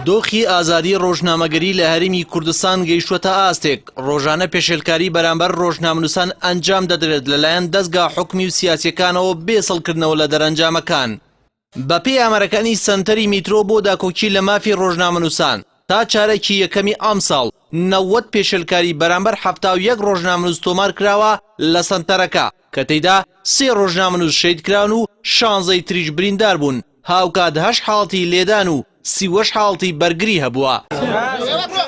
دۆخی ئازادی ڕۆژنامەگەری لە هەرێمی کوردستان گەیشتووەتە ئاستێک. ڕۆژانە پێشێلکاری بەرامبەر ڕۆژنامەنووسان ئەنجام دەدرێت لەلایەن دەستگا حکمی و سیاسیەکانەوە بێسەڵکردنەوە لە دەرەنجامەکان. بەپێی ئامارەکانی سەنتەری میترۆ بۆ داکۆکی لە مافی ڕۆژنامەنووسان تا چارەکی یەکەمی ئەم ساڵ 90 پێشێلکاری بەرامبەر 71 ڕۆژنامەنووس تۆمار کراوە لە سەنتەرەکە کە تێیدا 3 ڕۆژنامەنووس شەید کراون و 16 تریش بریندار بوون. هاوکات 8 حاڵەتی لێدان و 38 حاڵەتی بەرگری هەبووە.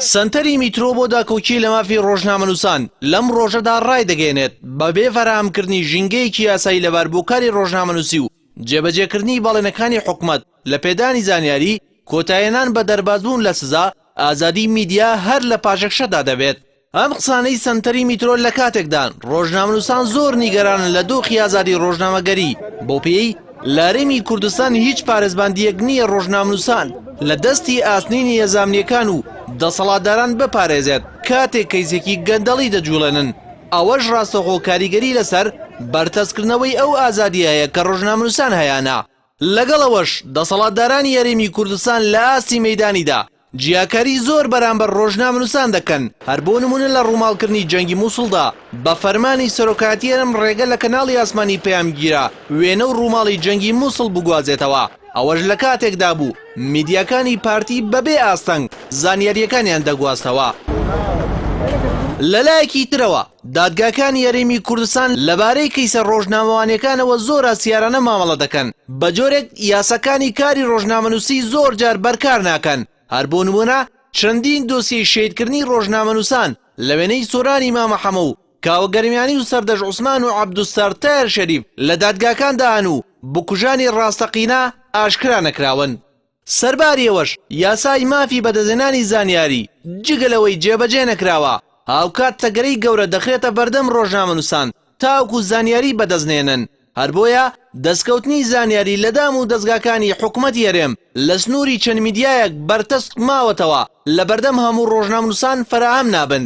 سەنتەری میترۆ بۆ داکۆکی لە مافی ڕۆژنامەنووسان لەم ڕۆژەدا ڕای دەگەێنێت بەبێ فەرهەمکردنی ژینگەیەکی یاسایی لەباربووکاری ڕۆژنامەنووسی و جێبەجێکردنی باڵێنەکانی حکومەت لە پێدانی زانیاری کۆتاییێنان بە دەربازبوون لە سزا ئازادی میدیا هەر لە پاشەکشەدا دەبێت. ئەم قسانەی سەنتەری میترۆ لە کاتێکدان ڕۆژنامەنووسان زۆر نیگەرانن لە دۆخی ئازادی ڕۆژنامەگەری بۆ پێی لە هەرێمی کوردستان هیچ پارێزباندیەک نییە ڕۆژنامەنووسان لە دەستی ئاسنینی هێزانیەکان و دەسەڵاتداران بپارێزێت کاتێک کەیسێکی گەندەڵی دەجوڵێنن. ئەوەش ڕاستەخۆ کاریگەری لەسەر بەرتەسکردنەوەی ئەو ئازادیایە کە ڕۆژنامەنووسان هەیانە. لەگەڵەوەش دەسەڵاتدارانی هەرێمی کوردستان لە ئاستی مەیدانیدا جیاکاری زۆر بەرامبەر ڕۆژنامەنووسان دەکەن. هەر بۆ نمونە لە ڕووماڵکردنی جەنگی مووسڵدا بە فەرمانی سەرۆکاتی هەرێم ڕێگە لە کەناڵی ئاسمانی پەیامگیرە وێنە و ڕووماڵی جەنگی مووسڵ بگوازێتەوە. ئەوەش لە کاتێکدا بوو میدیاکانی پارتی بەبێ ئاستەنگ زانیاریەکانیان دەگواستەوە. لەلایەکی ترەوە دادگاکانی هەرێمی کوردستان لەبارەی کەیسە ڕۆژنامەوانیەکانەوە زۆر ئاسیارانە مامەڵە دەکەن. بە جۆرێک یاساکانی کاری ڕۆژنامەنووسی زۆر جار بەرکار ناکەن. هەر بۆ نمونە چەندین دۆسیەی شەیدکردنی ڕۆژنامەنووسان لە وێنەی سۆرانی مامەحەمە و کاوەگەرمیانی و سەردەژ عوسمان و عەبدوستار شەریف لە دادگاکاندا هەن و بکوژانی ڕاستەقینە ئاشکرا نەکراون. سەرباریەوەش یاسای مافی بەدەزێنانی زانیاری جگەلەوەی جێبەجێ نەکراوە هاوکات تەگەرەی گەورە دەخرێتە بەردەم ڕۆژنامەنووسان تاوکو زانیاری بەدەستنێنن. هەر بۆیە دەستکەوتنی زانیاری لە دام و دەستگاکانی حکوومەتی هەرێم لە سنووری چەند میدیایەک بەرتەسک ماوەتەوە لە بەردەم هەموو ڕۆژنامەنووسان فراهەم نابن.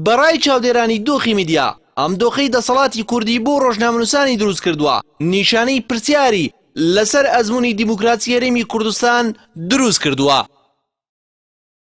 بەڕای چاودێرانی دۆخی میدیا ئەم دۆخەی دەسەڵاتی کوردی بۆ ڕۆژنامەنووسانی دروست کردووە نیشانەی پرسیاری لەسەر ئەزموونی دیموکراسی هەرێمی کوردستان دروست کردووە.